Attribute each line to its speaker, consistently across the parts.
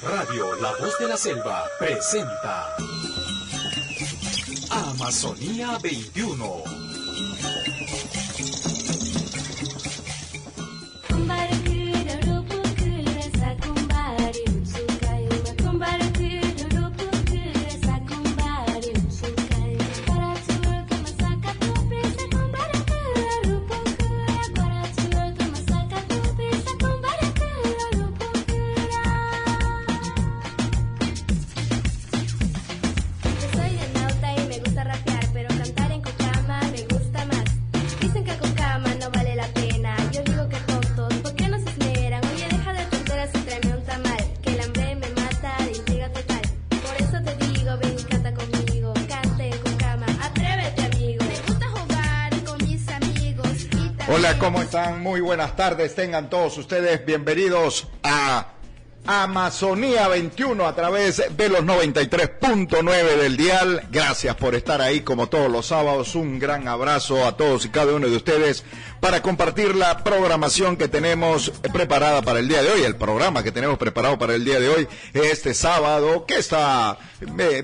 Speaker 1: Radio La Voz de la Selva presenta Amazonía 21.
Speaker 2: Hola, ¿cómo están? Muy buenas tardes, tengan todos ustedes bienvenidos a Amazonía 21 a través de los 93.9 del dial. Gracias por estar ahí como todos los sábados. Un gran abrazo a todos y cada uno de ustedes para compartir la programación que tenemos preparada para el día de hoy. El programa que tenemos preparado para el día de hoy, este sábado, que está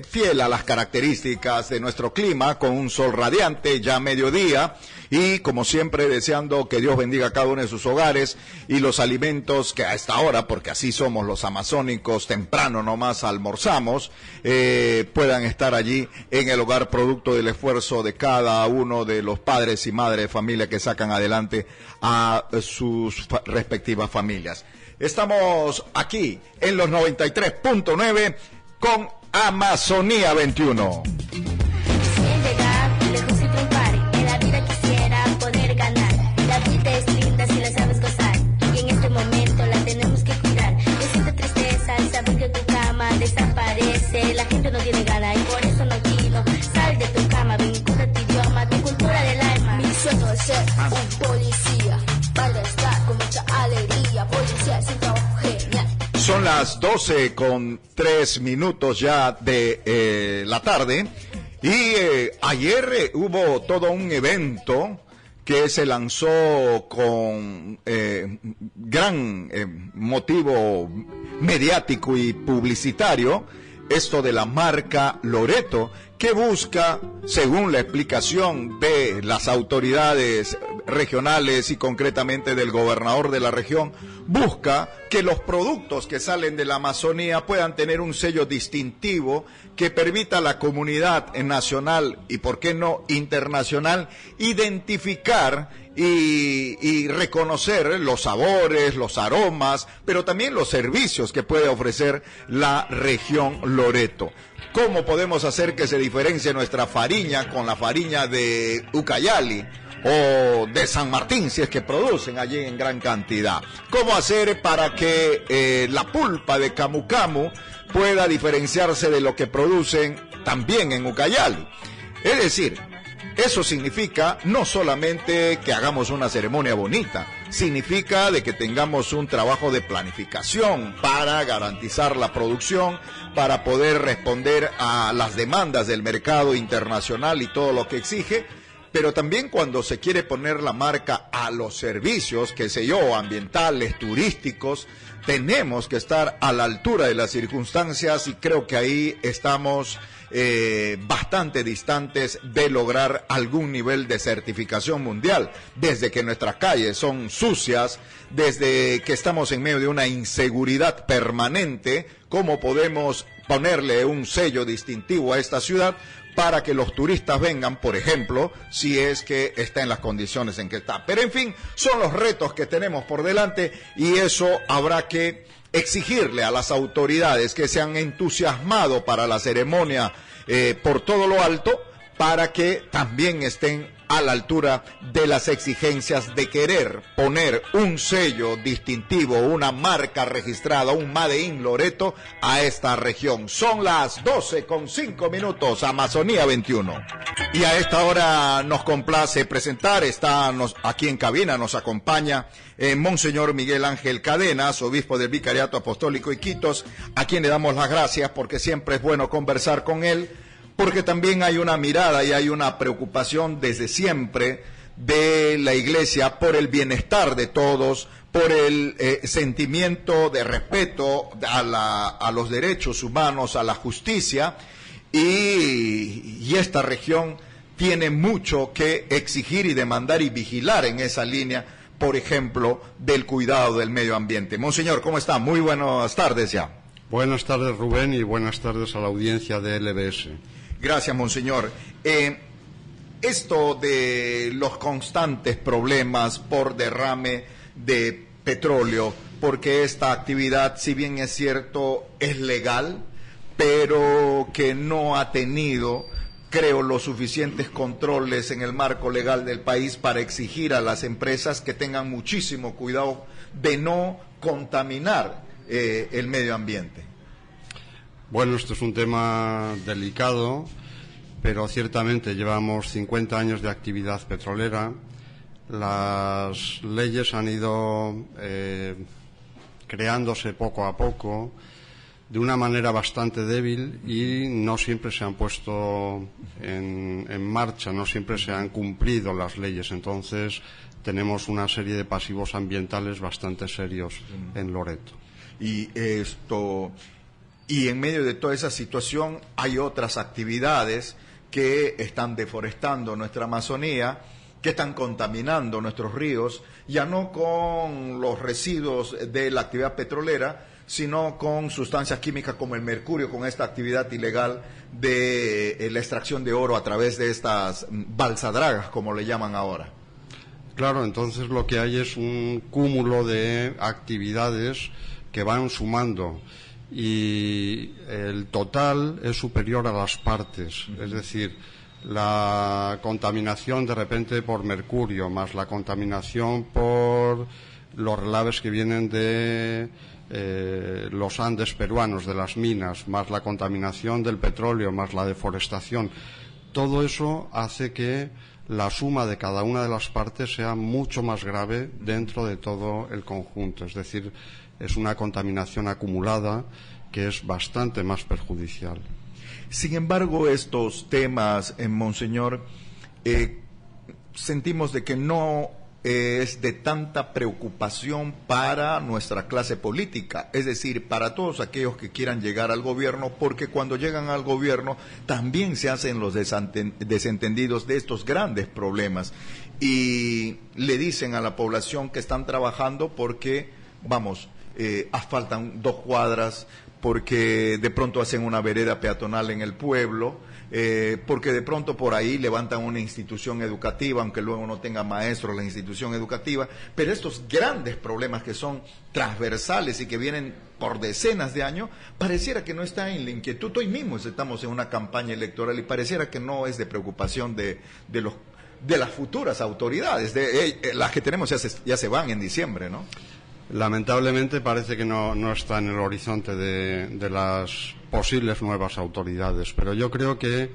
Speaker 2: fiel a las características de nuestro clima, con un sol radiante ya a mediodía. Y como siempre, deseando que Dios bendiga a cada uno de sus hogares y los alimentos que a esta hora, porque así somos los amazónicos, temprano nomás almorzamos, puedan estar allí en el hogar producto del esfuerzo de cada uno de los padres y madres de familia que sacan adelante a sus respectivas familias. Estamos aquí en los 93.9 con Amazonía 21.
Speaker 3: Desaparece, la gente no tiene ganas y por eso no vino. Sal de tu cama, vincula tu idioma, tu cultura del alma. Mi sueño es ser un policía, para estar con mucha alegría. Policía es un trabajo genial.
Speaker 2: Son las 12:03 ya de la tarde y ayer hubo todo un evento que se lanzó con gran motivo mediático y publicitario, esto de la marca Loreto, que busca, según la explicación de las autoridades regionales y concretamente del gobernador de la región, busca que los productos que salen de la Amazonía puedan tener un sello distintivo que permita a la comunidad nacional y, por qué no, internacional, identificar y reconocer los sabores, los aromas, pero también los servicios que puede ofrecer la región Loreto. ¿Cómo podemos hacer que se diferencie nuestra fariña con la fariña de Ucayali o de San Martín, si es que producen allí en gran cantidad? ¿Cómo hacer para que la pulpa de Camu Camu pueda diferenciarse de lo que producen también en Ucayali? Es decir, eso significa no solamente que hagamos una ceremonia bonita, significa de que tengamos un trabajo de planificación para garantizar la producción, para poder responder a las demandas del mercado internacional y todo lo que exige, pero también cuando se quiere poner la marca a los servicios, qué sé yo, ambientales, turísticos, tenemos que estar a la altura de las circunstancias y creo que ahí estamos bastante distantes de lograr algún nivel de certificación mundial, desde que nuestras calles son sucias, desde que estamos en medio de una inseguridad permanente. ¿Cómo podemos ponerle un sello distintivo a esta ciudad para que los turistas vengan, por ejemplo, si es que está en las condiciones en que está? Pero en fin, son los retos que tenemos por delante y eso habrá que exigirle a las autoridades que se han entusiasmado para la ceremonia por todo lo alto, para que también estén a la altura de las exigencias de querer poner un sello distintivo, una marca registrada, un Made in Loreto a esta región. Son las 12:05, Amazonía 21. Y a esta hora nos complace presentar, aquí en cabina nos acompaña Monseñor Miguel Ángel Cadenas, obispo del Vicariato Apostólico Iquitos, a quien le damos las gracias porque siempre es bueno conversar con él, porque también hay una mirada y hay una preocupación desde siempre de la Iglesia por el bienestar de todos, por el sentimiento de respeto a los derechos humanos, a la justicia, y esta región tiene mucho que exigir y demandar y vigilar en esa línea, por ejemplo, del cuidado del medio ambiente. Monseñor, ¿cómo está? Muy buenas tardes ya.
Speaker 4: Buenas tardes, Rubén, y buenas tardes a la audiencia de LBS.
Speaker 2: Gracias, monseñor. Esto de los constantes problemas por derrame de petróleo, porque esta actividad, si bien es cierto, es legal, pero que no ha tenido, creo, los suficientes controles en el marco legal del país para exigir a las empresas que tengan muchísimo cuidado de no contaminar el medio ambiente.
Speaker 4: Bueno, esto es un tema delicado, pero ciertamente llevamos 50 años de actividad petrolera. Las leyes han ido creándose poco a poco, de una manera bastante débil, y no siempre se han puesto en marcha, no siempre se han cumplido las leyes. Entonces tenemos una serie de pasivos ambientales bastante serios en Loreto.
Speaker 2: Y en medio de toda esa situación hay otras actividades que están deforestando nuestra Amazonía, que están contaminando nuestros ríos, ya no con los residuos de la actividad petrolera, sino con sustancias químicas como el mercurio, con esta actividad ilegal de la extracción de oro a través de estas balsadragas, como le llaman ahora.
Speaker 4: Claro, entonces lo que hay es un cúmulo de actividades que van sumando, y el total es superior a las partes. Es decir, la contaminación de repente por mercurio, más la contaminación por los relaves que vienen de los Andes peruanos, de las minas, más la contaminación del petróleo, más la deforestación, todo eso hace que la suma de cada una de las partes sea mucho más grave dentro de todo el conjunto. Es decir, es una contaminación acumulada que es bastante más perjudicial.
Speaker 2: Sin embargo, estos temas, monseñor, sentimos de que no es de tanta preocupación para nuestra clase política, es decir, para todos aquellos que quieran llegar al gobierno, porque cuando llegan al gobierno también se hacen los desentendidos de estos grandes problemas y le dicen a la población que están trabajando porque, asfaltan 2 cuadras, porque de pronto hacen una vereda peatonal en el pueblo, porque de pronto por ahí levantan una institución educativa, aunque luego no tenga maestros la institución educativa, pero estos grandes problemas que son transversales y que vienen por decenas de años, pareciera que no está en la inquietud. Hoy mismo estamos en una campaña electoral y pareciera que no es de preocupación de las futuras autoridades, las que tenemos ya se van en diciembre, ¿no?
Speaker 4: Lamentablemente parece que no está en el horizonte de las posibles nuevas autoridades, pero yo creo que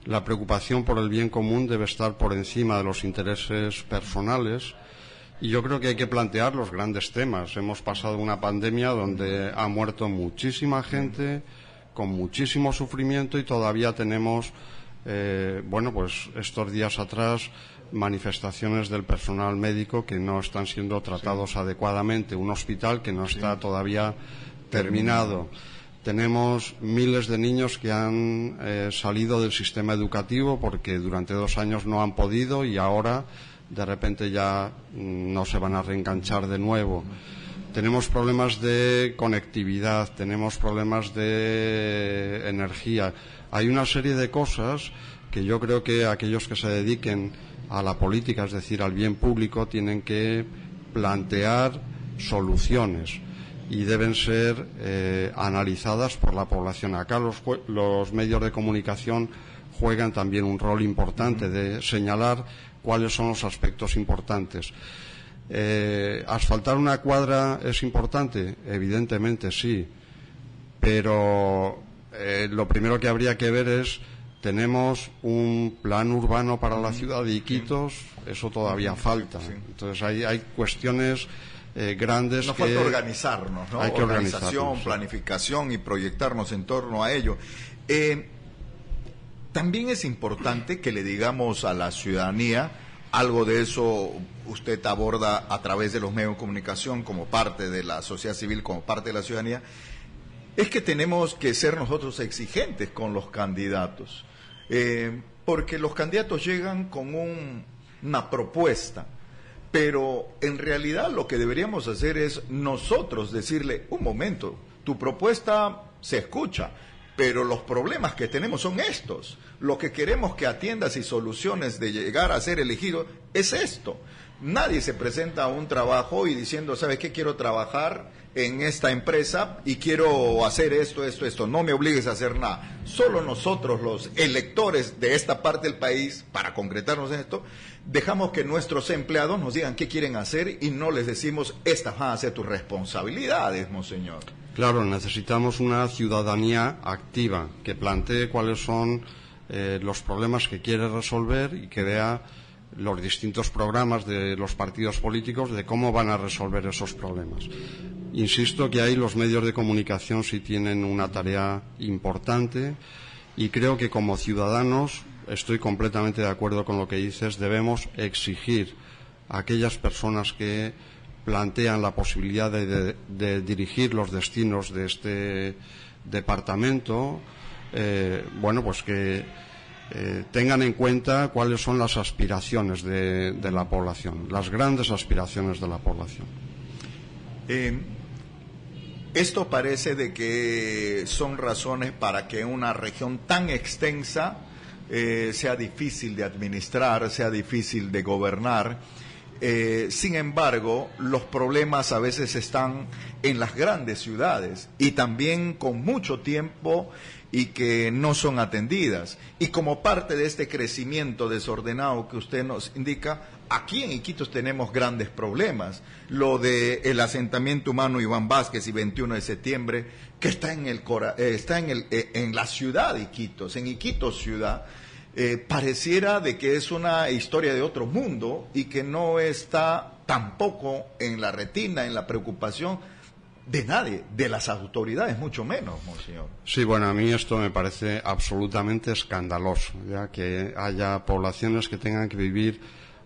Speaker 4: la preocupación por el bien común debe estar por encima de los intereses personales, y yo creo que hay que plantear los grandes temas. Hemos pasado una pandemia donde ha muerto muchísima gente, con muchísimo sufrimiento, y todavía tenemos, estos días atrás, manifestaciones del personal médico que no están siendo tratados adecuadamente, un hospital que no está todavía terminado. Tenemos miles de niños que han salido del sistema educativo porque durante 2 años no han podido, y ahora de repente ya no se van a reenganchar de nuevo. Tenemos problemas de conectividad, tenemos problemas de energía. Hay una serie de cosas que yo creo que aquellos que se dediquen a la política, es decir, al bien público, tienen que plantear soluciones y deben ser analizadas por la población. Acá los medios de comunicación juegan también un rol importante de señalar cuáles son los aspectos importantes. ¿Asfaltar una cuadra es importante? Evidentemente sí, pero lo primero que habría que ver es: tenemos un plan urbano para la ciudad de Iquitos, eso todavía falta. Entonces hay cuestiones grandes.
Speaker 2: Nos falta organizarnos, ¿no?
Speaker 4: Hay que
Speaker 2: organización, planificación y proyectarnos en torno a ello. También es importante que le digamos a la ciudadanía algo de eso usted aborda a través de los medios de comunicación como parte de la sociedad civil, como parte de la ciudadanía, es que tenemos que ser nosotros exigentes con los candidatos, porque los candidatos llegan con una propuesta, pero en realidad lo que deberíamos hacer es nosotros decirle, un momento, tu propuesta se escucha, pero los problemas que tenemos son estos. Lo que queremos que atiendas y soluciones de llegar a ser elegido es esto. Nadie se presenta a un trabajo y diciendo, ¿sabes qué? Quiero trabajar en esta empresa y quiero hacer esto, no me obligues a hacer nada. Solo nosotros, los electores de esta parte del país, para concretarnos en esto, dejamos que nuestros empleados nos digan qué quieren hacer y no les decimos, estas van a ser tus responsabilidades, monseñor.
Speaker 4: Claro, necesitamos una ciudadanía activa que plantee cuáles son los problemas que quiere resolver y que vea los distintos programas de los partidos políticos de cómo van a resolver esos problemas. Insisto que ahí los medios de comunicación sí tienen una tarea importante y creo que como ciudadanos, estoy completamente de acuerdo con lo que dices, debemos exigir a aquellas personas que plantean la posibilidad de dirigir los destinos de este departamento, pues que tengan en cuenta cuáles son las aspiraciones de la población, las grandes aspiraciones de la población.
Speaker 2: Esto parece de que son razones para que una región tan extensa sea difícil de administrar, sea difícil de gobernar. Sin embargo, los problemas a veces están en las grandes ciudades y también con mucho tiempo y que no son atendidas. Y como parte de este crecimiento desordenado que usted nos indica, aquí en Iquitos tenemos grandes problemas. Lo del asentamiento humano Iván Vázquez y 21 de septiembre, que está en la ciudad de Iquitos, en Iquitos ciudad. Pareciera de que es una historia de otro mundo y que no está tampoco en la retina, en la preocupación de nadie, de las autoridades mucho menos, monseñor.
Speaker 4: Sí, bueno, a mí esto me parece absolutamente escandaloso, ya que haya poblaciones que tengan que vivir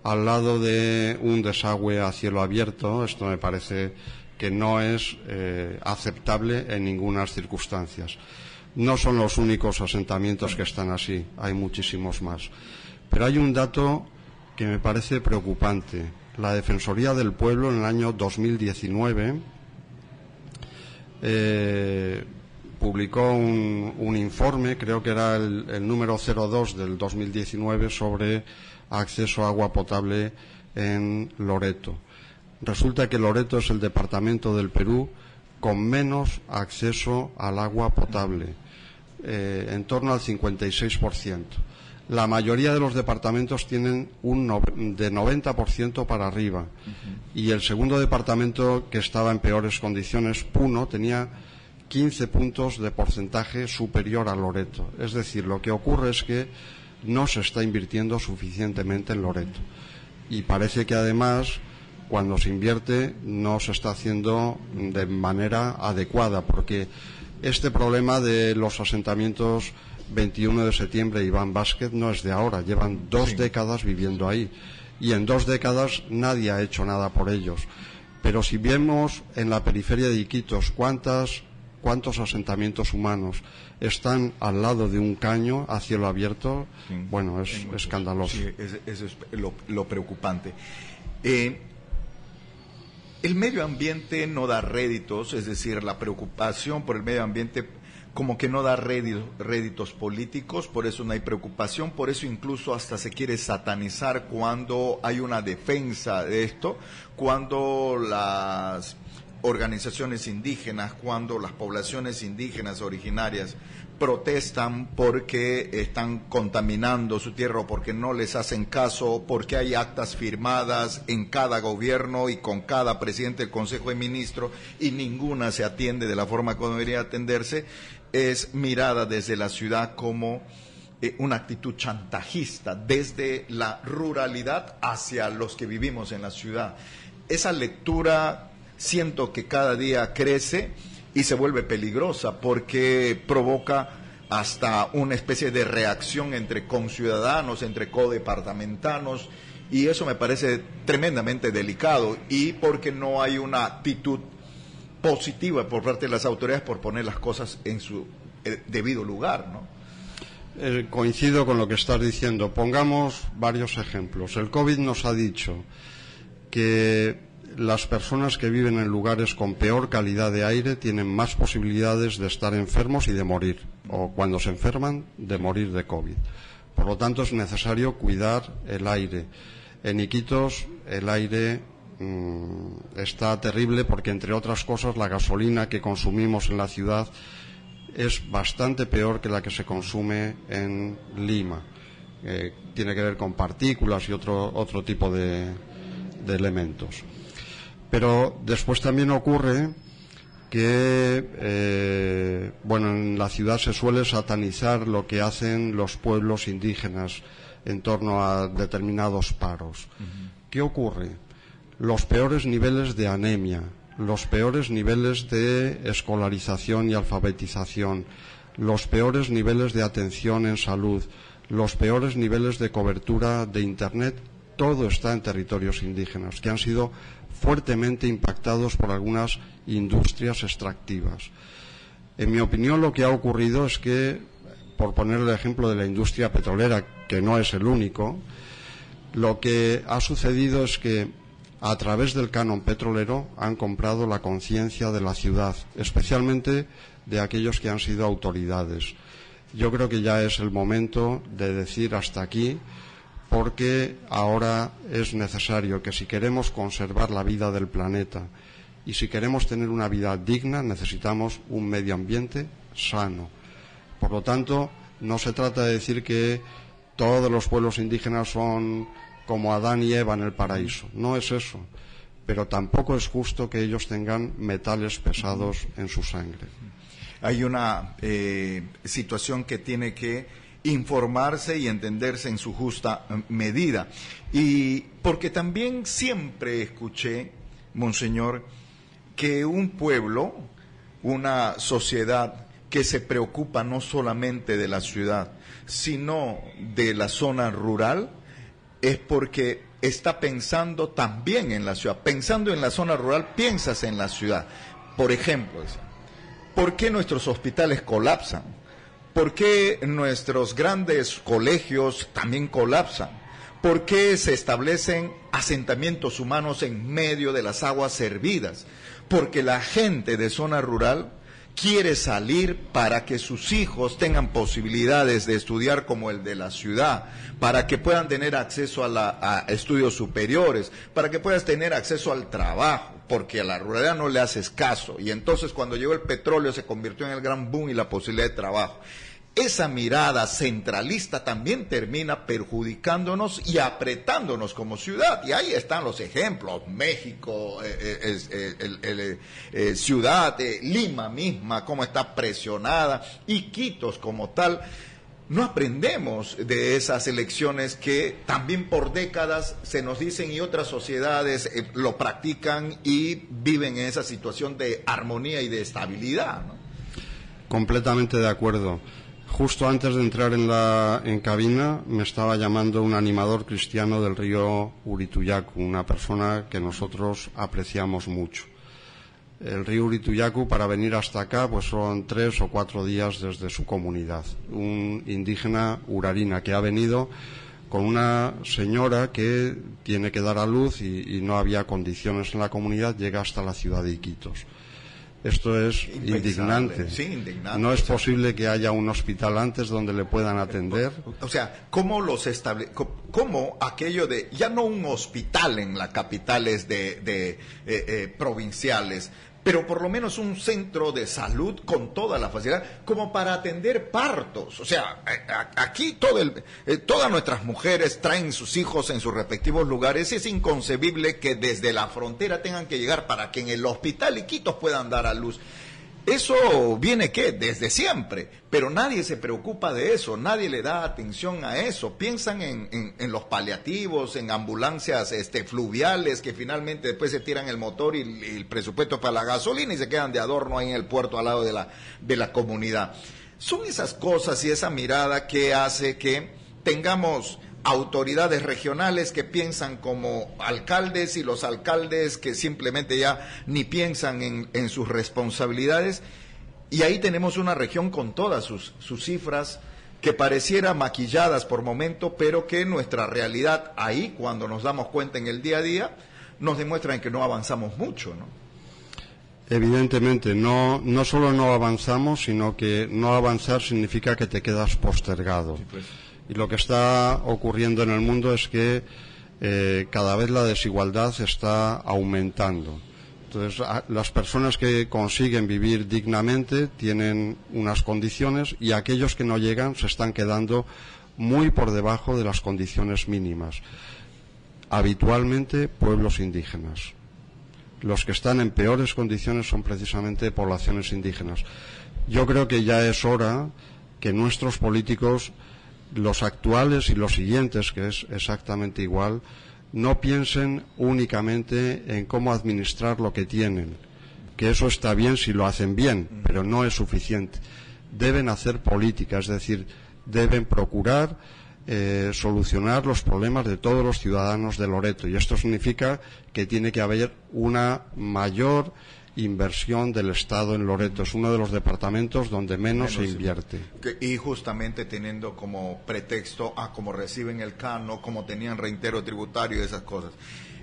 Speaker 4: al lado de un desagüe a cielo abierto. Esto me parece que no es aceptable en ninguna circunstancias. No son los únicos asentamientos que están así, hay muchísimos más. Pero hay un dato que me parece preocupante. La Defensoría del Pueblo en el año 2019 publicó un informe, creo que era el número 02 del 2019, sobre acceso a agua potable en Loreto. Resulta que Loreto es el departamento del Perú con menos acceso al agua potable, en torno al 56%. La mayoría de los departamentos tienen de 90% para arriba. Y el segundo departamento, que estaba en peores condiciones, Puno, tenía 15 puntos de porcentaje superior a Loreto. Es decir, lo que ocurre es que no se está invirtiendo suficientemente en Loreto. Y parece que además, cuando se invierte, no se está haciendo de manera adecuada, porque este problema de los asentamientos 21 de septiembre y Iván Vázquez no es de ahora, llevan 2 décadas viviendo ahí y en 2 décadas nadie ha hecho nada por ellos. Pero si vemos en la periferia de Iquitos cuántos asentamientos humanos están al lado de un caño a cielo abierto, bueno, es escandaloso.
Speaker 2: Sí, eso es lo preocupante. El medio ambiente no da réditos, es decir, la preocupación por el medio ambiente como que no da réditos políticos, por eso no hay preocupación, por eso incluso hasta se quiere satanizar cuando hay una defensa de esto, cuando las organizaciones indígenas, cuando las poblaciones indígenas originarias protestan porque están contaminando su tierra o porque no les hacen caso, porque hay actas firmadas en cada gobierno y con cada presidente del Consejo de Ministros y ninguna se atiende de la forma como debería atenderse, es mirada desde la ciudad como una actitud chantajista, desde la ruralidad hacia los que vivimos en la ciudad. Esa lectura siento que cada día crece y se vuelve peligrosa porque provoca hasta una especie de reacción entre conciudadanos, entre codepartamentanos, Y eso me parece tremendamente delicado, y porque no hay una actitud positiva por parte de las autoridades por poner las cosas en su debido lugar, ¿no?
Speaker 4: Coincido con lo que estás diciendo. Pongamos varios ejemplos. El COVID nos ha dicho que las personas que viven en lugares con peor calidad de aire tienen más posibilidades de estar enfermos y de morir, o cuando se enferman, de morir de COVID. Por lo tanto, es necesario cuidar el aire. En Iquitos el aire está terrible porque, entre otras cosas, la gasolina que consumimos en la ciudad es bastante peor que la que se consume en Lima. Tiene que ver con partículas y otro tipo de elementos. Pero después también ocurre que, en la ciudad se suele satanizar lo que hacen los pueblos indígenas en torno a determinados paros. ¿Qué ocurre? Los peores niveles de anemia, los peores niveles de escolarización y alfabetización, los peores niveles de atención en salud, los peores niveles de cobertura de Internet, todo está en territorios indígenas, que han sido fuertemente impactados por algunas industrias extractivas. En mi opinión, lo que ha ocurrido es que, por poner el ejemplo de la industria petrolera, que no es el único, lo que ha sucedido es que a través del canon petrolero han comprado la conciencia de la ciudad, especialmente de aquellos que han sido autoridades. Yo creo que ya es el momento de decir hasta aquí, porque ahora es necesario que, si queremos conservar la vida del planeta y si queremos tener una vida digna, necesitamos un medio ambiente sano. Por lo tanto, no se trata de decir que todos los pueblos indígenas son como Adán y Eva en el paraíso. No es eso. Pero tampoco es justo que ellos tengan metales pesados en su sangre.
Speaker 2: Hay una situación que tiene que informarse y entenderse en su justa medida. Y porque también siempre escuché, Monseñor, que un pueblo, una sociedad que se preocupa no solamente de la ciudad, sino de la zona rural, es porque está pensando también en la ciudad. Pensando en la zona rural, piensas en la ciudad. Por ejemplo, ¿por qué nuestros hospitales colapsan? ¿Por qué nuestros grandes colegios también colapsan? ¿Por qué se establecen asentamientos humanos en medio de las aguas servidas? Porque la gente de zona rural quiere salir para que sus hijos tengan posibilidades de estudiar como el de la ciudad, para que puedan tener acceso a estudios superiores, para que puedas tener acceso al trabajo, porque a la ruralidad no le haces caso. Y entonces, cuando llegó el petróleo, se convirtió en el gran boom y la posibilidad de trabajo. Esa mirada centralista también termina perjudicándonos y apretándonos como ciudad. Y ahí están los ejemplos. México, ciudad, Lima misma, cómo está presionada, Iquitos como tal. No aprendemos de esas elecciones que también por décadas se nos dicen, y otras sociedades lo practican y viven en esa situación de armonía y de estabilidad, ¿no?
Speaker 4: Completamente de acuerdo. Justo antes de entrar en cabina me estaba llamando un animador cristiano del río Urituyacu, una persona que nosotros apreciamos mucho. El río Urituyacu, para venir hasta acá, pues son 3 o 4 días desde su comunidad. Un indígena urarina que ha venido con una señora que tiene que dar a luz y no había condiciones en la comunidad, llega hasta la ciudad de Iquitos. Esto es indignante.
Speaker 2: Sí, indignante.
Speaker 4: No es posible que haya un hospital antes donde le puedan atender.
Speaker 2: O sea, ¿cómo aquello de, ya no un hospital en las capitales provinciales, pero por lo menos un centro de salud con toda la facilidad, como para atender partos? O sea, aquí todas nuestras mujeres traen sus hijos en sus respectivos lugares. Es inconcebible que desde la frontera tengan que llegar para que en el hospital Iquitos puedan dar a luz. Eso viene desde siempre, pero nadie se preocupa de eso, nadie le da atención a eso. Piensan en los paliativos, en ambulancias fluviales que finalmente después se tiran el motor y el presupuesto para la gasolina y se quedan de adorno ahí en el puerto al lado de la comunidad. Son esas cosas y esa mirada que hace que tengamos autoridades regionales que piensan como alcaldes y los alcaldes que simplemente ya ni piensan en sus responsabilidades. Y ahí tenemos una región con todas sus cifras que pareciera maquilladas por momento, pero que nuestra realidad ahí, cuando nos damos cuenta en el día a día, nos demuestran que no avanzamos mucho, ¿no?
Speaker 4: Evidentemente, no solo no avanzamos, sino que no avanzar significa que te quedas postergado. Sí, pues. Y lo que está ocurriendo en el mundo es que cada vez la desigualdad está aumentando. Entonces, las personas que consiguen vivir dignamente tienen unas condiciones y aquellos que no llegan se están quedando muy por debajo de las condiciones mínimas. Habitualmente, pueblos indígenas. Los que están en peores condiciones son precisamente poblaciones indígenas. Yo creo que ya es hora que nuestros políticos, los actuales y los siguientes, que es exactamente igual, no piensen únicamente en cómo administrar lo que tienen, que eso está bien si lo hacen bien, pero no es suficiente. Deben hacer política, es decir, deben procurar solucionar los problemas de todos los ciudadanos de Loreto, y esto significa que tiene que haber una mayor inversión del Estado en Loreto. Es uno de los departamentos donde menos se invierte.
Speaker 2: Y justamente teniendo como pretexto como reciben el cano, como tenían reintero tributario y esas cosas.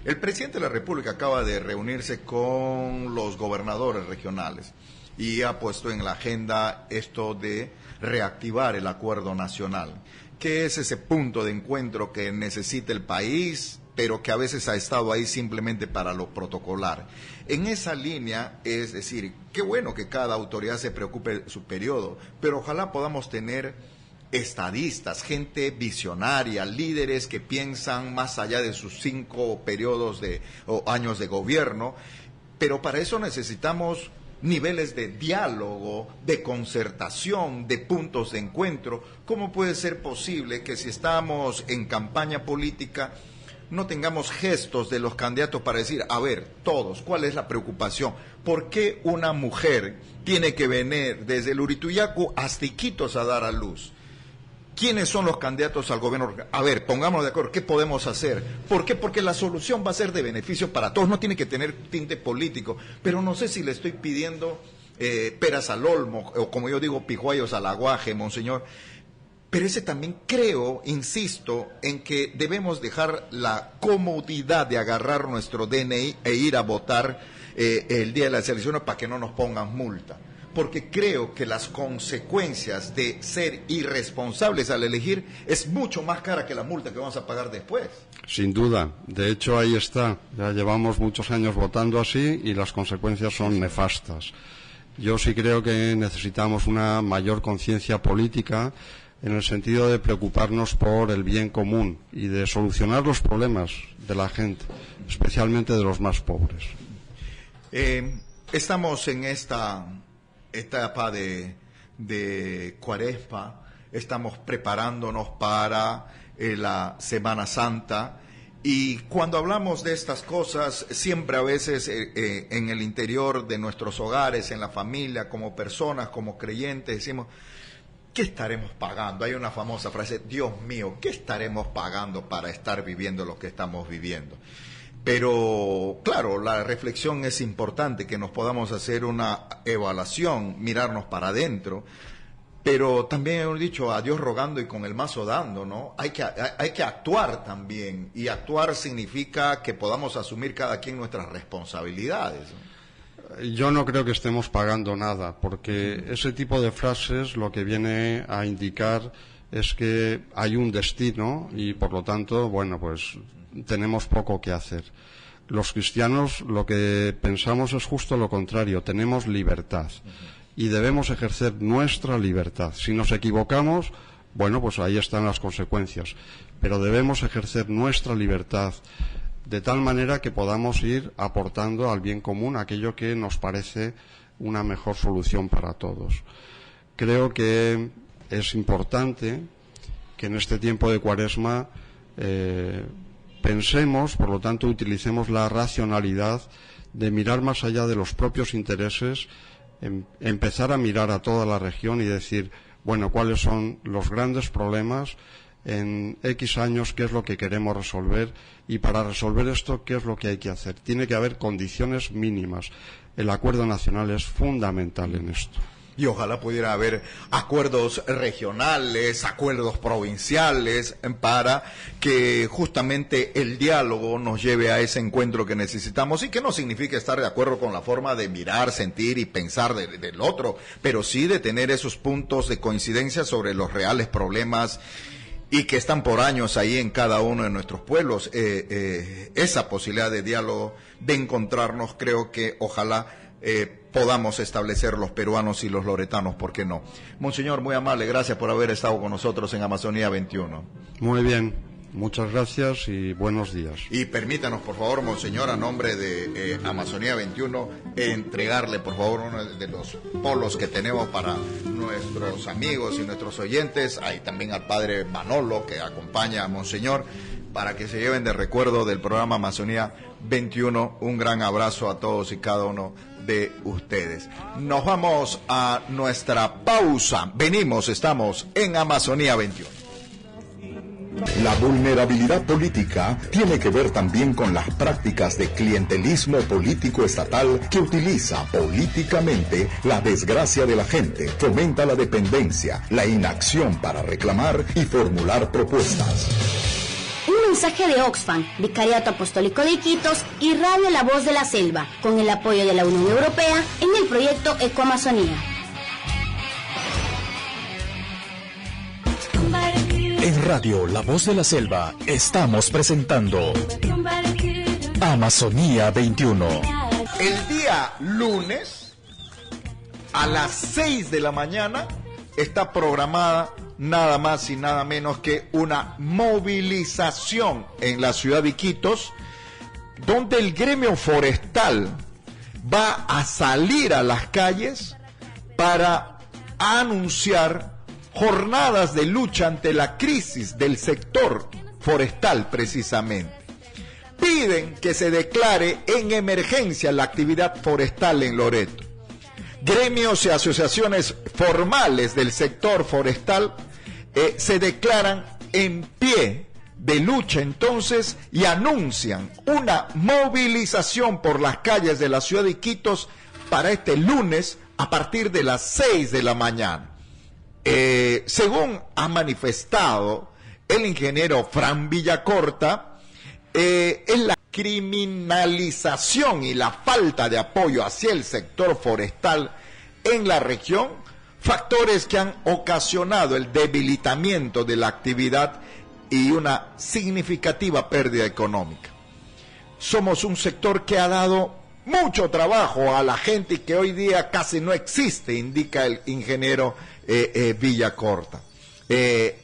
Speaker 2: El presidente de la República acaba de reunirse con los gobernadores regionales y ha puesto en la agenda esto de reactivar el acuerdo nacional. ¿Qué es ese punto de encuentro que necesita el país, pero que a veces ha estado ahí simplemente para lo protocolar? En esa línea, es decir, qué bueno que cada autoridad se preocupe de su periodo, pero ojalá podamos tener estadistas, gente visionaria, líderes que piensan más allá de sus 5 periodos o años de gobierno, pero para eso necesitamos niveles de diálogo, de concertación, de puntos de encuentro. ¿Cómo puede ser posible que si estamos en campaña política no tengamos gestos de los candidatos para decir, a ver, todos, ¿cuál es la preocupación? ¿Por qué una mujer tiene que venir desde el Urituyacu hasta Iquitos a dar a luz? ¿Quiénes son los candidatos al gobierno? A ver, pongámonos de acuerdo, ¿qué podemos hacer? ¿Por qué? Porque la solución va a ser de beneficio para todos, no tiene que tener tinte político, pero no sé si le estoy pidiendo peras al olmo, o como yo digo, pijuayos al aguaje, monseñor, pero ese también creo, insisto, en que debemos dejar la comodidad de agarrar nuestro DNI e ir a votar el día de las elecciones para que no nos pongan multa. Porque creo que las consecuencias de ser irresponsables al elegir es mucho más cara que la multa que vamos a pagar después.
Speaker 4: Sin duda. De hecho, ahí está. Ya llevamos muchos años votando así y las consecuencias son nefastas. Yo sí creo que necesitamos una mayor conciencia política en el sentido de preocuparnos por el bien común y de solucionar los problemas de la gente, especialmente de los más pobres.
Speaker 2: Estamos en esta etapa de Cuaresma, estamos preparándonos para la Semana Santa, y cuando hablamos de estas cosas, siempre a veces en el interior de nuestros hogares, en la familia, como personas, como creyentes, decimos, ¿qué estaremos pagando? Hay una famosa frase, Dios mío, ¿qué estaremos pagando para estar viviendo lo que estamos viviendo? Pero, claro, la reflexión es importante, que nos podamos hacer una evaluación, mirarnos para adentro, pero también hemos dicho, a Dios rogando y con el mazo dando, ¿no? Hay que actuar también, y actuar significa que podamos asumir cada quien nuestras responsabilidades, ¿no?
Speaker 4: Yo no creo que estemos pagando nada, porque ese tipo de frases lo que viene a indicar es que hay un destino y, por lo tanto, bueno, pues tenemos poco que hacer. Los cristianos lo que pensamos es justo lo contrario, tenemos libertad y debemos ejercer nuestra libertad. Si nos equivocamos, bueno, pues ahí están las consecuencias, pero debemos ejercer nuestra libertad de tal manera que podamos ir aportando al bien común aquello que nos parece una mejor solución para todos. Creo que es importante que en este tiempo de Cuaresma pensemos, por lo tanto, utilicemos la racionalidad de mirar más allá de los propios intereses, empezar a mirar a toda la región y decir, bueno, cuáles son los grandes problemas en X años qué es lo que queremos resolver y para resolver esto qué es lo que hay que hacer. Tiene que haber condiciones mínimas. El acuerdo nacional es fundamental en esto.
Speaker 2: Y ojalá pudiera haber acuerdos regionales, acuerdos provinciales, para que justamente el diálogo nos lleve a ese encuentro que necesitamos, y que no significa estar de acuerdo con la forma de mirar, sentir y pensar del otro, pero sí de tener esos puntos de coincidencia sobre los reales problemas y que están por años ahí en cada uno de nuestros pueblos. Esa posibilidad de diálogo, de encontrarnos, creo que ojalá podamos establecer los peruanos y los loretanos, ¿por qué no? Monseñor, muy amable, gracias por haber estado con nosotros en Amazonía 21.
Speaker 4: Muy bien, muchas gracias y buenos días.
Speaker 2: Y permítanos, por favor, Monseñor, a nombre de Amazonía 21, entregarle, por favor, uno de los polos que tenemos para nuestros amigos y nuestros oyentes, ahí también al padre Manolo, que acompaña a Monseñor, para que se lleven de recuerdo del programa Amazonía 21. Un gran abrazo a todos y cada uno de ustedes. Nos vamos a nuestra pausa. Estamos en Amazonía 21.
Speaker 5: La vulnerabilidad política tiene que ver también con las prácticas de clientelismo político estatal que utiliza políticamente la desgracia de la gente, fomenta la dependencia, la inacción para reclamar y formular propuestas.
Speaker 3: Un mensaje de Oxfam, Vicariato Apostólico de Iquitos y Radio La Voz de la Selva, con el apoyo de la Unión Europea en el proyecto Ecoamazonía.
Speaker 1: En Radio La Voz de la Selva estamos presentando Amazonía 21.
Speaker 2: El día lunes a las 6 de la mañana está programada nada más y nada menos que una movilización en la ciudad de Iquitos, donde el gremio forestal va a salir a las calles para anunciar jornadas de lucha ante la crisis del sector forestal precisamente. Piden que se declare en emergencia la actividad forestal en Loreto. Gremios y asociaciones formales del sector forestal se declaran en pie de lucha entonces y anuncian una movilización por las calles de la ciudad de Iquitos para este lunes a partir de las 6 de la mañana. Según ha manifestado el ingeniero Fran Villacorta, es la criminalización y la falta de apoyo hacia el sector forestal en la región, factores que han ocasionado el debilitamiento de la actividad y una significativa pérdida económica. Somos un sector que ha dado mucho trabajo a la gente y que hoy día casi no existe, indica el ingeniero Villacorta.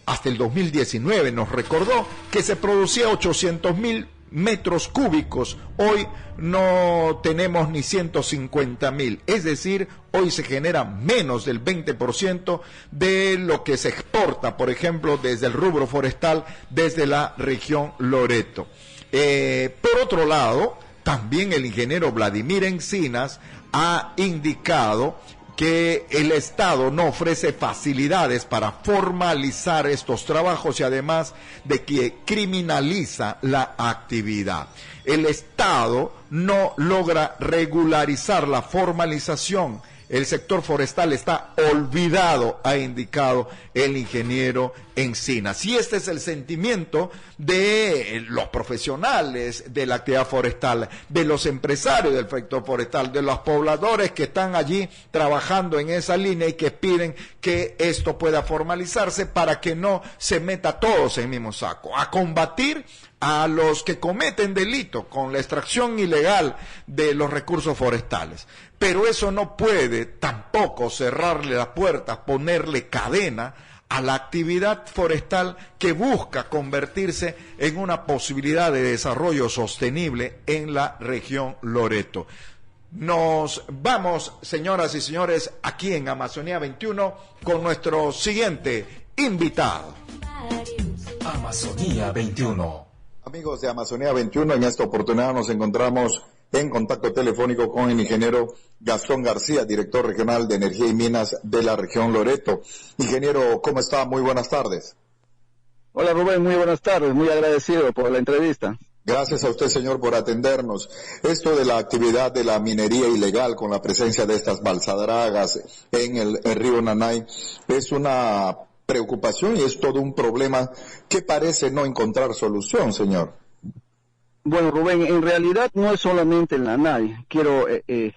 Speaker 2: Hasta el 2019 nos recordó que se producía 800.000 metros cúbicos, hoy no tenemos ni 150.000, es decir, hoy se genera menos del 20% de lo que se exporta, por ejemplo, desde el rubro forestal, desde la región Loreto. Por otro lado, también el ingeniero Vladimir Encinas ha indicado que el Estado no ofrece facilidades para formalizar estos trabajos y además de que criminaliza la actividad. El Estado no logra regularizar la formalización. El sector forestal está olvidado, ha indicado el ingeniero Encinas. Y este es el sentimiento de los profesionales de la actividad forestal, de los empresarios del sector forestal, de los pobladores que están allí trabajando en esa línea y que piden que esto pueda formalizarse para que no se meta todos en el mismo saco. A combatir a los que cometen delito con la extracción ilegal de los recursos forestales. Pero eso no puede tampoco cerrarle las puertas, ponerle cadena a la actividad forestal que busca convertirse en una posibilidad de desarrollo sostenible en la región Loreto. Nos vamos, señoras y señores, aquí en Amazonía 21 con nuestro siguiente invitado.
Speaker 1: Amazonía 21.
Speaker 2: Amigos de Amazonía 21, en esta oportunidad nos encontramos en contacto telefónico con el ingeniero Gastón García, director regional de Energía y Minas de la región Loreto. Ingeniero, ¿cómo está? Muy buenas tardes.
Speaker 6: Hola Rubén, muy buenas tardes, muy agradecido por la entrevista.
Speaker 5: Gracias a usted, señor, por atendernos. Esto de la actividad de la minería ilegal con la presencia de estas balsadragas en el río Nanay es una preocupación y es todo un problema que parece no encontrar solución, señor.
Speaker 6: Bueno, Rubén, en realidad no es solamente el Nanay. Quiero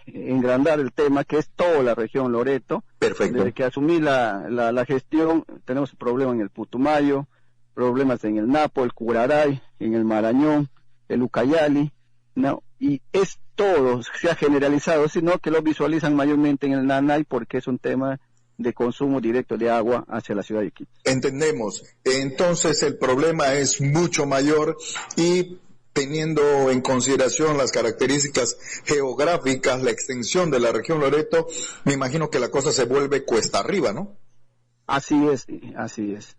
Speaker 6: engrandar el tema, que es toda la región Loreto.
Speaker 5: Perfecto.
Speaker 6: Desde que asumí la gestión, tenemos problemas en el Putumayo, problemas en el Napo, el Curaray, en el Marañón, el Ucayali, ¿no? Y es todo, se ha generalizado, sino que lo visualizan mayormente en el Nanay porque es un tema de consumo directo de agua hacia la ciudad de Quito.
Speaker 5: Entendemos. Entonces el problema es mucho mayor y teniendo en consideración las características geográficas, la extensión de la región Loreto, me imagino que la cosa se vuelve cuesta arriba, ¿no?
Speaker 6: Así es, así es.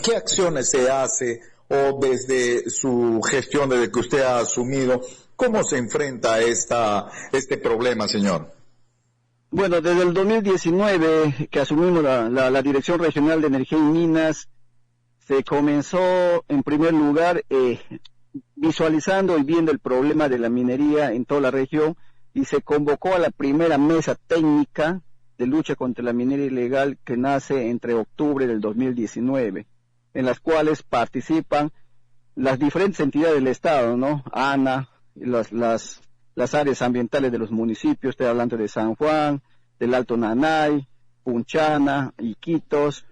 Speaker 5: ¿Qué acciones se hace o desde su gestión, desde que usted ha asumido, cómo se enfrenta a este problema, señor?
Speaker 6: Bueno, desde el 2019 que asumimos la Dirección Regional de Energía y Minas, se comenzó en primer lugar visualizando y viendo el problema de la minería en toda la región y se convocó a la primera mesa técnica de lucha contra la minería ilegal que nace entre octubre del 2019, en las cuales participan las diferentes entidades del Estado, ¿no? ANA, las áreas ambientales de los municipios, estoy hablando de San Juan, del Alto Nanay, Punchana, Iquitos,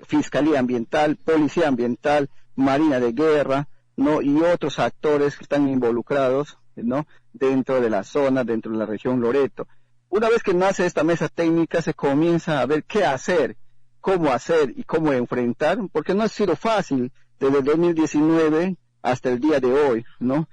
Speaker 6: Fiscalía Ambiental, Policía Ambiental, Marina de Guerra, ¿no? Y otros actores que están involucrados, ¿no? Dentro de la zona, dentro de la región Loreto. Una vez que nace esta mesa técnica, se comienza a ver qué hacer, cómo hacer y cómo enfrentar, porque no ha sido fácil desde el 2019 hasta el día de hoy, ¿no?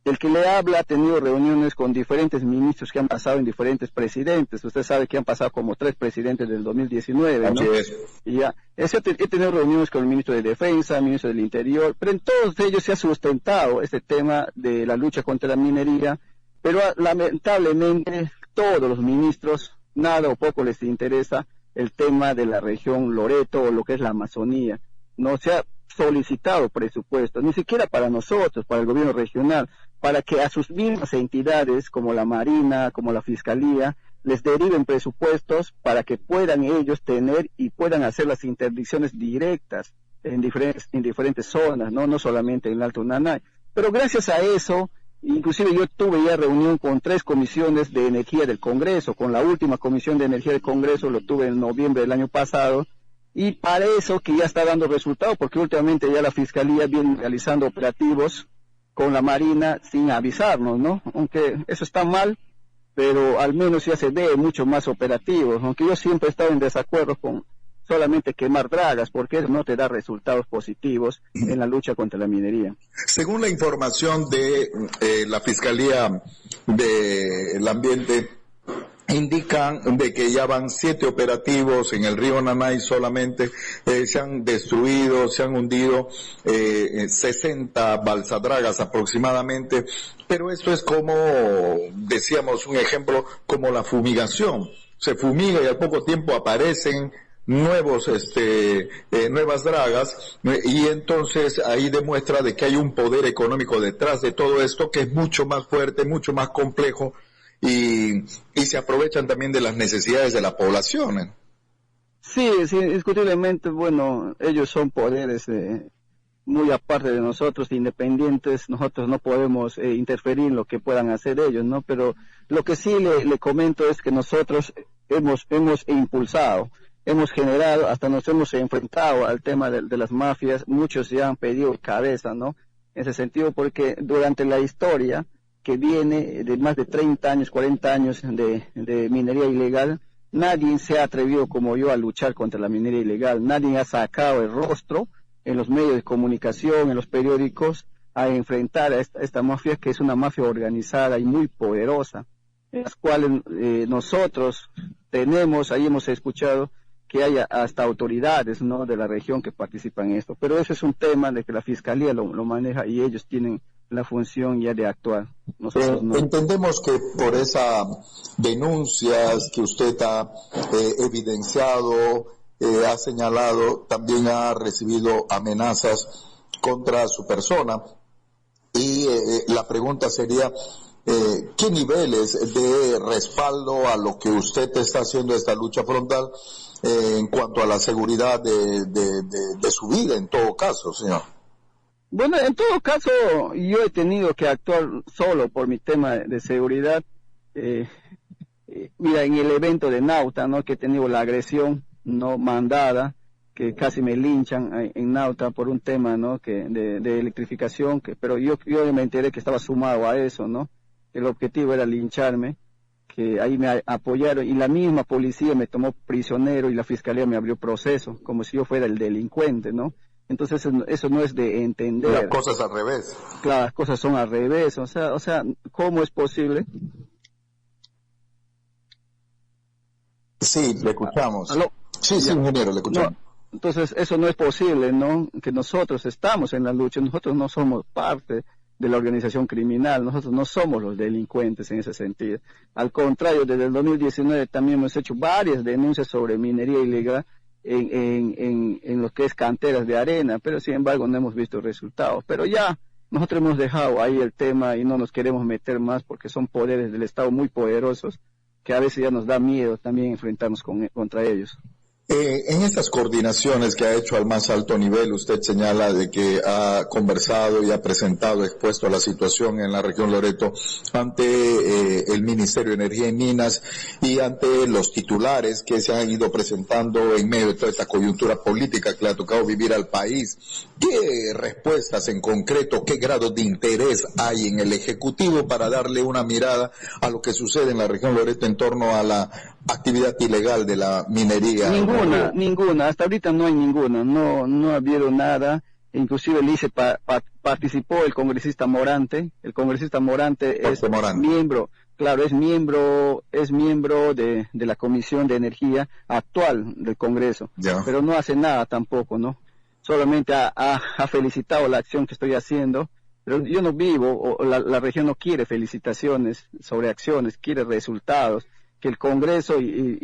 Speaker 6: El que le habla ha tenido reuniones con diferentes ministros que han pasado en diferentes presidentes. Usted sabe que han pasado como 3 presidentes del 2019, ¿no?
Speaker 5: Así es.
Speaker 6: Y ya, he tenido reuniones con el ministro de Defensa, el ministro del Interior, pero en todos ellos se ha sustentado este tema de la lucha contra la minería, pero lamentablemente todos los ministros, nada o poco les interesa el tema de la región Loreto o lo que es la Amazonía. No se ha solicitado presupuestos, ni siquiera para nosotros, para el gobierno regional, para que a sus mismas entidades, como la Marina, como la Fiscalía, les deriven presupuestos para que puedan ellos tener y puedan hacer las interdicciones directas en diferentes zonas, no solamente en el Alto Nanay. Pero gracias a eso, inclusive yo tuve ya reunión con 3 comisiones de energía del Congreso, con la última comisión de energía del Congreso, lo tuve en noviembre del año pasado, y para eso que ya está dando resultados, porque últimamente ya la Fiscalía viene realizando operativos con la Marina sin avisarnos, ¿no? Aunque eso está mal, pero al menos ya se ve mucho más operativos, aunque yo siempre he estado en desacuerdo con solamente quemar dragas, porque eso no te da resultados positivos en la lucha contra la minería.
Speaker 5: Según la información de la Fiscalía del Ambiente, indican de que ya van 7 operativos en el río Nanay solamente, se han destruido, se han hundido 60 balsadragas aproximadamente, pero esto es como, decíamos un ejemplo, como la fumigación. Se fumiga y al poco tiempo aparecen nuevas dragas, y entonces ahí demuestra de que hay un poder económico detrás de todo esto que es mucho más fuerte, mucho más complejo, y se aprovechan también de las necesidades de la población.
Speaker 6: Sí, indiscutiblemente, bueno, ellos son poderes muy aparte de nosotros, independientes. Nosotros no podemos interferir en lo que puedan hacer ellos, ¿no? Pero lo que sí le comento es que nosotros hemos impulsado, hemos generado, hasta nos hemos enfrentado al tema de las mafias. Muchos ya han pedido cabeza, ¿no? En ese sentido, porque durante la historia que viene de más de 30 años, 40 años de minería ilegal, nadie se ha atrevido como yo a luchar contra la minería ilegal. Nadie ha sacado el rostro en los medios de comunicación, en los periódicos, a enfrentar a esta mafia, que es una mafia organizada y muy poderosa, en las cuales nosotros tenemos, ahí hemos escuchado que haya hasta autoridades, ¿no?, de la región que participan en esto. Pero eso es un tema de que la Fiscalía lo maneja y ellos tienen la función ya de actuar. Nosotros no.
Speaker 5: Entendemos que por esas denuncias que usted ha evidenciado
Speaker 7: ha señalado, también ha recibido amenazas contra su persona. Y la pregunta sería, ¿qué niveles de respaldo a lo que usted está haciendo esta lucha frontal en cuanto a la seguridad de su vida, en todo caso, señor?
Speaker 6: Bueno, en todo caso, yo he tenido que actuar solo por mi tema de seguridad. Mira, en el evento de Nauta, ¿no?, que he tenido la agresión no mandada, que casi me linchan en Nauta por un tema, ¿no?, de electrificación, pero yo me enteré que estaba sumado a eso, ¿no? El objetivo era lincharme, que ahí me apoyaron, y la misma policía me tomó prisionero y la fiscalía me abrió proceso, como si yo fuera el delincuente, ¿no? Entonces eso no es de entender.
Speaker 7: Las cosas al revés.
Speaker 6: Claro, las cosas son al revés, o sea, ¿cómo es posible?
Speaker 7: Sí, le escuchamos.
Speaker 6: ¿Aló?
Speaker 7: Sí, ingeniero, le escuchamos.
Speaker 6: No, entonces eso no es posible, ¿no? Que nosotros estamos en la lucha, nosotros no somos parte de la organización criminal, nosotros no somos los delincuentes en ese sentido. Al contrario, desde el 2019 también hemos hecho varias denuncias sobre minería ilegal en lo que es canteras de arena, pero sin embargo no hemos visto resultados. Pero ya nosotros hemos dejado ahí el tema y no nos queremos meter más porque son poderes del Estado muy poderosos que a veces ya nos da miedo también enfrentarnos contra ellos.
Speaker 7: En esas coordinaciones que ha hecho al más alto nivel, usted señala de que ha conversado y ha presentado, expuesto a la situación en la región Loreto ante el Ministerio de Energía y Minas y ante los titulares que se han ido presentando en medio de toda esta coyuntura política que le ha tocado vivir al país. ¿Qué respuestas en concreto, qué grado de interés hay en el Ejecutivo para darle una mirada a lo que sucede en la región Loreto en torno a la actividad ilegal de la minería?
Speaker 6: Ninguna, hasta ahorita no hay ninguna, no ha habido nada. Inclusive el ICE participó el congresista Morante es miembro, claro, es miembro de la Comisión de Energía actual del Congreso, pero no hace nada tampoco, ¿no? Solamente ha felicitado la acción que estoy haciendo, pero yo no vivo, la región no quiere felicitaciones sobre acciones, quiere resultados, que el Congreso y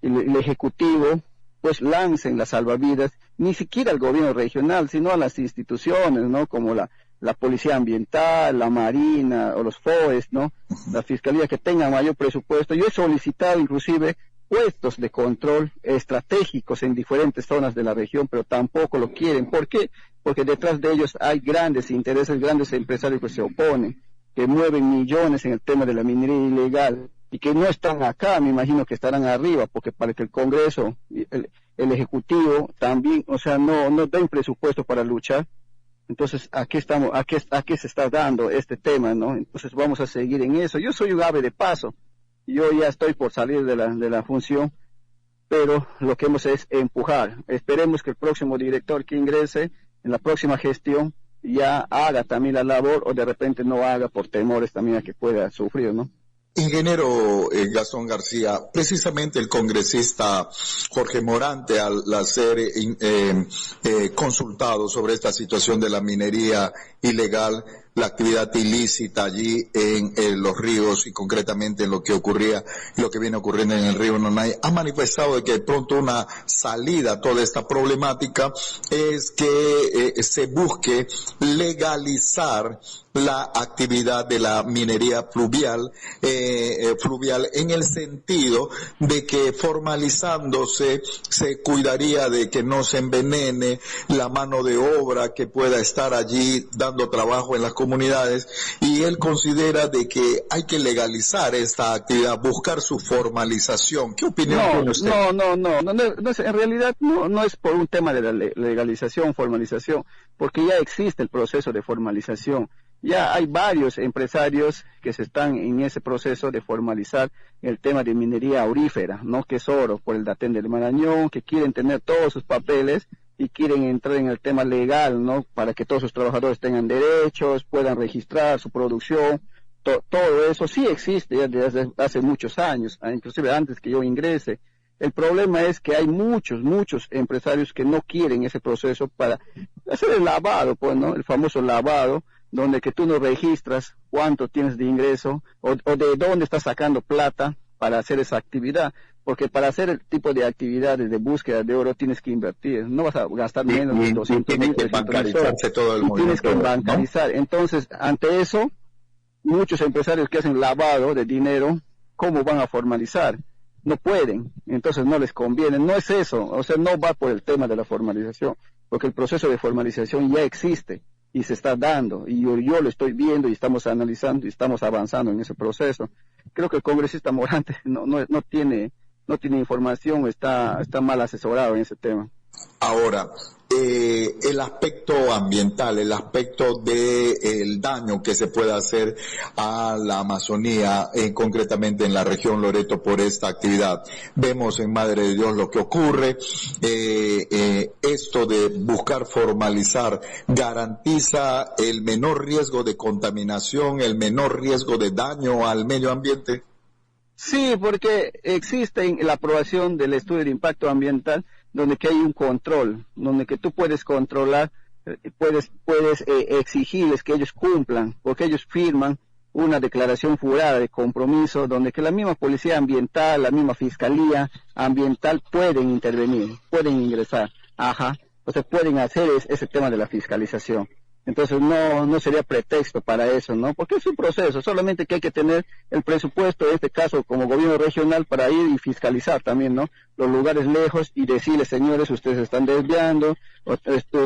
Speaker 6: el Ejecutivo pues lancen las salvavidas, ni siquiera al gobierno regional, sino a las instituciones, ¿no? Como la Policía Ambiental, la Marina o los FOES, ¿no? La Fiscalía, que tengan mayor presupuesto. Yo he solicitado inclusive puestos de control estratégicos en diferentes zonas de la región, pero tampoco lo quieren. ¿Por qué? Porque detrás de ellos hay grandes intereses, grandes empresarios que se oponen, que mueven millones en el tema de la minería ilegal, y que no están acá, me imagino que estarán arriba, porque para que el Congreso, el Ejecutivo también, o sea, no den presupuesto para luchar. Entonces, aquí estamos, aquí se está dando este tema, ¿no? Entonces vamos a seguir en eso. Yo soy un ave de paso, yo ya estoy por salir de la función, pero lo que hemos es empujar. Esperemos que el próximo director que ingrese en la próxima gestión ya haga también la labor, o de repente no haga por temores también a que pueda sufrir, ¿no?
Speaker 7: Ingeniero Gastón García, precisamente el congresista Jorge Morante, al ser consultado sobre esta situación de la minería ilegal, la actividad ilícita allí en los ríos y concretamente en lo que ocurría, lo que viene ocurriendo en el río Nonay, ha manifestado de que de pronto una salida a toda esta problemática es que se busque legalizar la actividad de la minería fluvial en el sentido de que formalizándose se cuidaría de que no se envenene la mano de obra que pueda estar allí dando trabajo en las comunidades, y él considera de que hay que legalizar esta actividad, buscar su formalización. ¿Qué opinión tiene usted?
Speaker 6: No, en realidad no es por un tema de la legalización, formalización, porque ya existe el proceso de formalización. Ya hay varios empresarios que se están en ese proceso de formalizar el tema de minería aurífera, ¿no? Que es oro por el Daten del Marañón, que quieren tener todos sus papeles y quieren entrar en el tema legal, ¿no? Para que todos sus trabajadores tengan derechos, puedan registrar su producción. Todo eso sí existe ya desde hace muchos años, inclusive antes que yo ingrese. El problema es que hay muchos empresarios que no quieren ese proceso para hacer el lavado, pues, ¿no? El famoso lavado, donde que tú no registras cuánto tienes de ingreso o de dónde estás sacando plata para hacer esa actividad. porque para hacer el tipo de actividades de búsqueda de oro tienes que invertir, no vas a gastar menos de 200.000, 300.000
Speaker 7: todo el
Speaker 6: y tienes que
Speaker 7: movimiento,
Speaker 6: bancarizar. ¿No? Entonces, ante eso, muchos empresarios que hacen lavado de dinero, ¿cómo van a formalizar? No pueden, entonces no les conviene, no es eso, o sea, no va por el tema de la formalización, porque el proceso de formalización ya existe y se está dando, y yo lo estoy viendo y estamos analizando y estamos avanzando en ese proceso. Creo que el congresista Morante no tiene información, está mal asesorado en ese tema.
Speaker 7: Ahora, el aspecto ambiental, el aspecto del daño que se puede hacer a la Amazonía, concretamente en la región Loreto por esta actividad. Vemos en Madre de Dios lo que ocurre. Esto de buscar formalizar garantiza el menor riesgo de contaminación, el menor riesgo de daño al medio ambiente.
Speaker 6: Sí, porque existe la aprobación del estudio de impacto ambiental, donde que hay un control, donde que tú puedes controlar, puedes exigirles que ellos cumplan, porque ellos firman una declaración jurada de compromiso, donde que la misma policía ambiental, la misma fiscalía ambiental pueden intervenir, pueden ingresar, o sea, pueden hacer ese tema de la fiscalización. Entonces no sería pretexto para eso, ¿no? Porque es un proceso, solamente que hay que tener el presupuesto, en este caso como gobierno regional, para ir y fiscalizar también, ¿no? Los lugares lejos y decirles, señores, ustedes están desviando,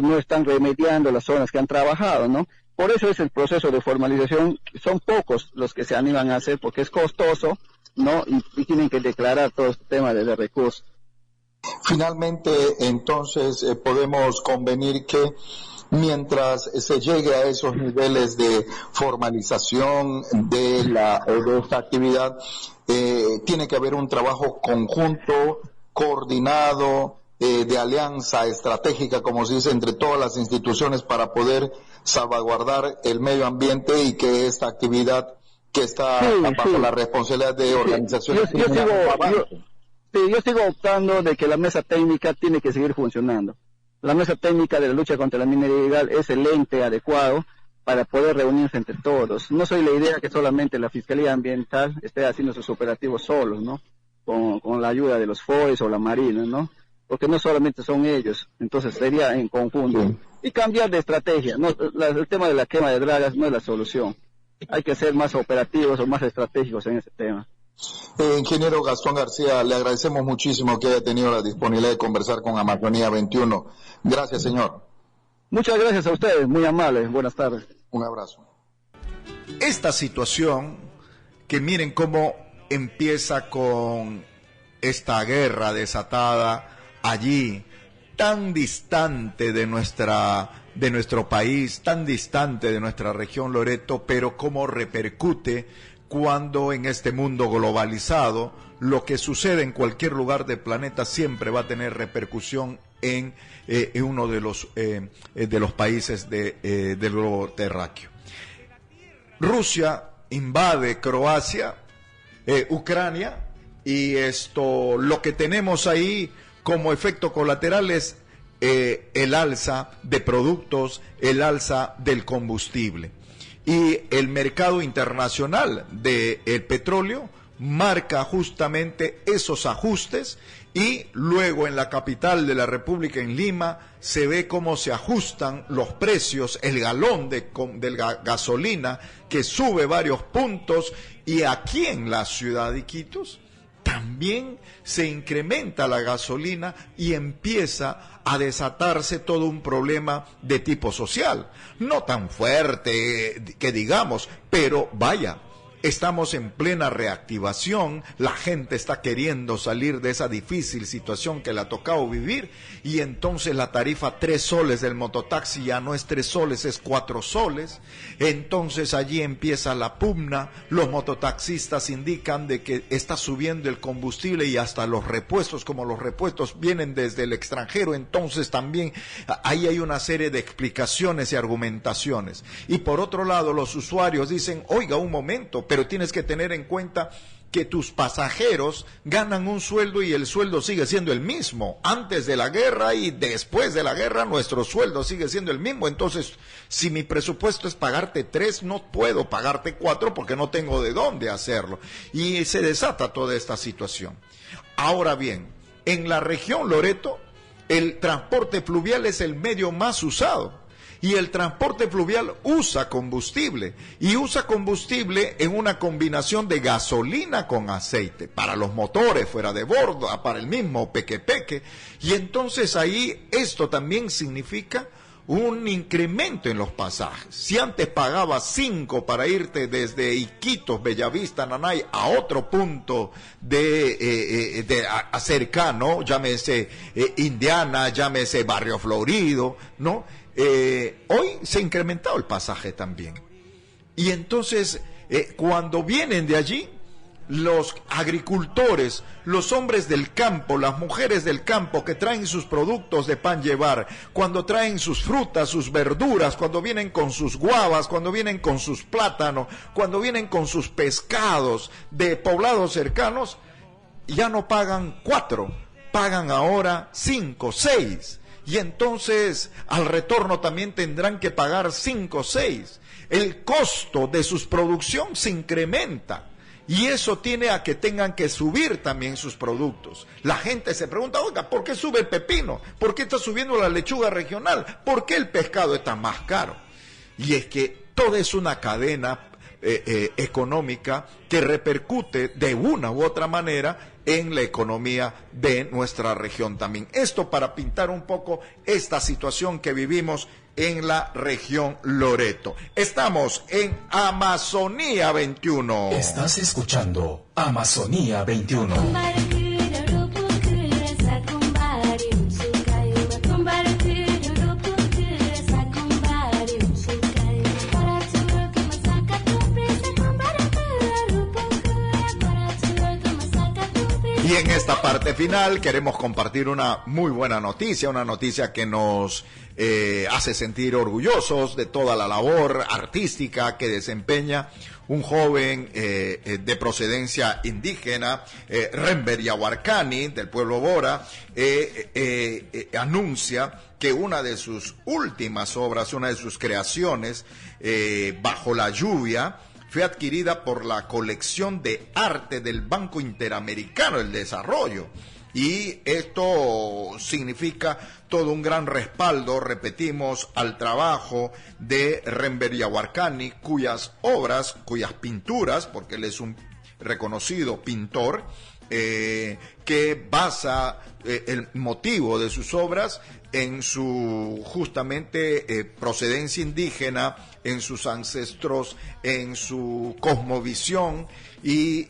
Speaker 6: no están remediando las zonas que han trabajado, ¿no? Por eso es el proceso de formalización, son pocos los que se animan a hacer porque es costoso, ¿no? Y tienen que declarar todo este tema de recursos.
Speaker 7: Finalmente, entonces, podemos convenir que mientras se llegue a esos niveles de formalización de esta actividad, tiene que haber un trabajo conjunto, coordinado, de alianza estratégica, como se dice, entre todas las instituciones para poder salvaguardar el medio ambiente y que esta actividad que está bajo la responsabilidad de organizaciones.
Speaker 6: Yo sigo optando de que la mesa técnica tiene que seguir funcionando. La mesa técnica de la lucha contra la minería ilegal es el ente adecuado para poder reunirse entre todos. No soy la idea que solamente la Fiscalía Ambiental esté haciendo sus operativos solos, ¿no? Con la ayuda de los FOES o la Marina, ¿no? Porque no solamente son ellos, entonces sería en conjunto. Sí. Y cambiar de estrategia. No, el tema de la quema de dragas no es la solución. Hay que ser más operativos o más estratégicos en ese tema.
Speaker 7: Ingeniero Gastón García, le agradecemos muchísimo que haya tenido la disponibilidad de conversar con Amazonía 21. Gracias, señor.
Speaker 6: Muchas gracias a ustedes, muy amables. Buenas tardes.
Speaker 7: Un abrazo.
Speaker 2: Esta situación, que miren cómo empieza con esta guerra desatada allí, tan distante de nuestro país, tan distante de nuestra región Loreto, pero cómo repercute cuando en este mundo globalizado lo que sucede en cualquier lugar del planeta siempre va a tener repercusión en uno de los países del globo terráqueo. Rusia invade Croacia, Ucrania, y lo que tenemos ahí como efecto colateral es el alza de productos, el alza del combustible. Y el mercado internacional del petróleo marca justamente esos ajustes, y luego en la capital de la República, en Lima, se ve cómo se ajustan los precios, el galón de gasolina que sube varios puntos, y aquí en la ciudad de Iquitos también se incrementa la gasolina y empieza a desatarse todo un problema de tipo social. No tan fuerte que digamos, pero vaya, estamos en plena reactivación, la gente está queriendo salir de esa difícil situación que le ha tocado vivir, y entonces la tarifa 3 soles del mototaxi ya no es 3 soles, es 4 soles, entonces allí empieza la pugna, los mototaxistas indican de que está subiendo el combustible y hasta los repuestos, como los repuestos vienen desde el extranjero, entonces también ahí hay una serie de explicaciones y argumentaciones. Y por otro lado, los usuarios dicen, oiga, un momento, pero tienes que tener en cuenta que tus pasajeros ganan un sueldo y el sueldo sigue siendo el mismo. Antes de la guerra y después de la guerra nuestro sueldo sigue siendo el mismo. Entonces, si mi presupuesto es pagarte 3, no puedo pagarte 4 porque no tengo de dónde hacerlo. Y se desata toda esta situación. Ahora bien, en la región Loreto, el transporte fluvial es el medio más usado. Y el transporte fluvial usa combustible, y usa combustible en una combinación de gasolina con aceite, para los motores fuera de bordo, para el mismo peque-peque, y entonces ahí esto también significa un incremento en los pasajes. Si antes pagabas 5 para irte desde Iquitos, Bellavista, Nanay, a otro punto cercano, llámese Indiana, llámese Barrio Florido, ¿no? Hoy se ha incrementado el pasaje también. Y entonces, cuando vienen de allí, los agricultores, los hombres del campo, las mujeres del campo que traen sus productos de pan llevar, cuando traen sus frutas, sus verduras, cuando vienen con sus guavas, cuando vienen con sus plátanos, cuando vienen con sus pescados de poblados cercanos, ya no pagan 4, pagan ahora 5, 6. Y entonces al retorno también tendrán que pagar 5 o 6. El costo de su producción se incrementa. Y eso tiene a que tengan que subir también sus productos. La gente se pregunta, oiga, ¿por qué sube el pepino? ¿Por qué está subiendo la lechuga regional? ¿Por qué el pescado está más caro? Y es que toda es una cadena económica que repercute de una u otra manera en la economía de nuestra región también. Esto para pintar un poco esta situación que vivimos en la región Loreto. Estamos en Amazonía 21.
Speaker 1: Estás escuchando Amazonía 21.
Speaker 2: Y en esta parte final queremos compartir una muy buena noticia, una noticia que nos hace sentir orgullosos de toda la labor artística que desempeña un joven de procedencia indígena, Rember Yahuarcani, del pueblo Bora, anuncia que una de sus últimas obras, una de sus creaciones, Bajo la Lluvia, fue adquirida por la colección de arte del Banco Interamericano del Desarrollo. Y esto significa todo un gran respaldo, repetimos, al trabajo de Rember Yahuarcani, cuyas obras, cuyas pinturas, porque él es un reconocido pintor, que basa el motivo de sus obras en su justamente procedencia indígena, en sus ancestros, en su cosmovisión, y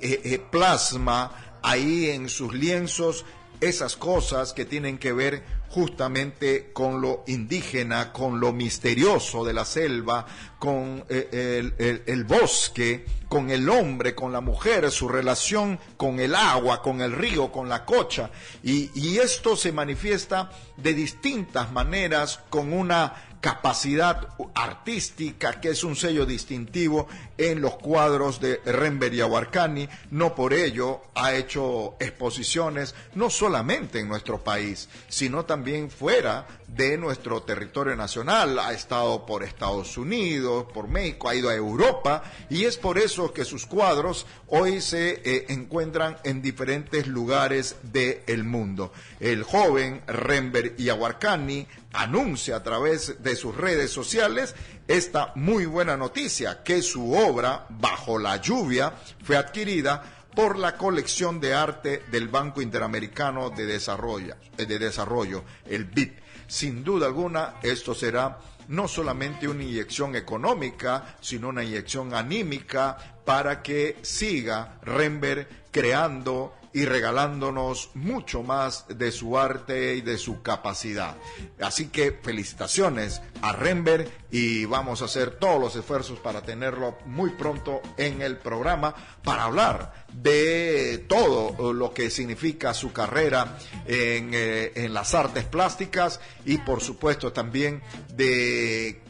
Speaker 2: plasma ahí en sus lienzos esas cosas que tienen que ver justamente con lo indígena, con lo misterioso de la selva, con el bosque, con el hombre, con la mujer, su relación con el agua, con el río, con la cocha. Y esto se manifiesta de distintas maneras, con una capacidad artística que es un sello distintivo en los cuadros de Rember Yahuarcani. No por ello ha hecho exposiciones no solamente en nuestro país, sino también fuera de nuestro territorio nacional. Ha estado por Estados Unidos, por México, ha ido a Europa, y es por eso que sus cuadros hoy se encuentran en diferentes lugares del mundo. El joven Rember Yahuarcani anuncia a través de sus redes sociales esta muy buena noticia, que su obra Bajo la Lluvia fue adquirida por la colección de arte del Banco Interamericano de Desarrollo, el BIP. Sin duda alguna, esto será no solamente una inyección económica, sino una inyección anímica para que siga Rember creando y regalándonos mucho más de su arte y de su capacidad. Así que felicitaciones a Rember, y vamos a hacer todos los esfuerzos para tenerlo muy pronto en el programa para hablar de todo lo que significa su carrera en las artes plásticas, y por supuesto también de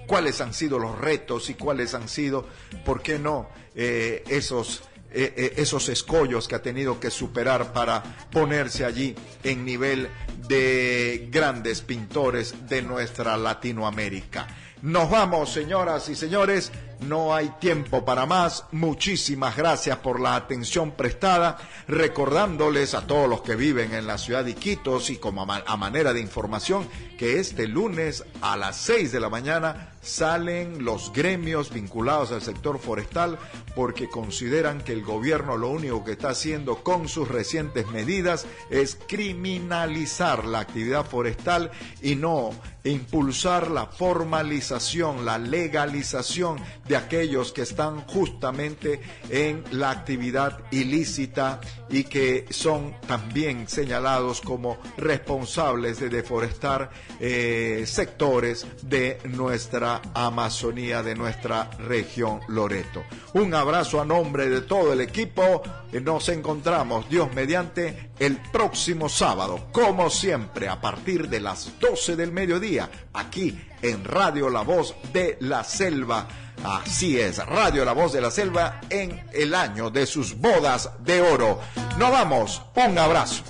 Speaker 2: cuáles han sido los retos y cuáles han sido, ¿por qué no?, esos esos escollos que ha tenido que superar para ponerse allí en nivel de grandes pintores de nuestra Latinoamérica. Nos vamos, señoras y señores, no hay tiempo para más. Muchísimas gracias por la atención prestada, recordándoles a todos los que viven en la ciudad de Iquitos y como a manera de información que este lunes a las 6 de la mañana salen los gremios vinculados al sector forestal porque consideran que el gobierno lo único que está haciendo con sus recientes medidas es criminalizar la actividad forestal y no impulsar la formalización, la legalización de aquellos que están justamente en la actividad ilícita y que son también señalados como responsables de deforestar sectores de nuestra Amazonía, de nuestra región Loreto. Un abrazo a nombre de todo el equipo. Nos encontramos, Dios mediante, el próximo sábado, como siempre, a partir de las 12 del mediodía, aquí en Radio La Voz de la Selva. Así es, Radio La Voz de la Selva en el año de sus bodas de oro. Nos vamos, un abrazo.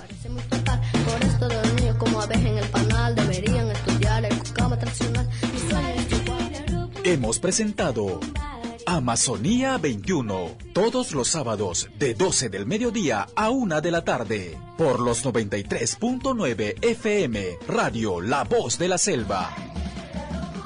Speaker 3: Por esto de los niños como aves en el panal deberían estudiar el cucama tradicional.
Speaker 1: Hemos presentado Amazonía 21, todos los sábados de 12 del mediodía a 1 de la tarde, por los 93.9 FM, Radio La Voz de la Selva.